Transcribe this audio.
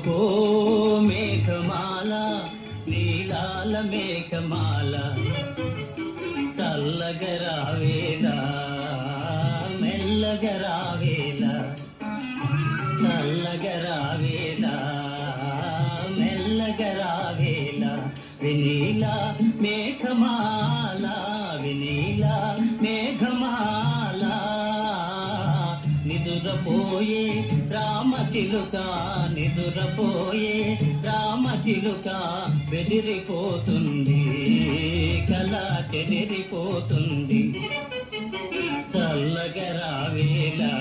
ఓహో మేఘమాల నీలాల మేఘమాల చల్లగరావేలా మెల్లగరావేలా చల్లగరావేలా మెల్లగరావేలా వినీలా మేఘమాల వినీలా మేఘమాల నిదురపోయే రామచిలుక నిదురపోయే రామచిలుక బెదిరిపోతుంది కల చెదిరిపోతుంది చల్లగరావేలా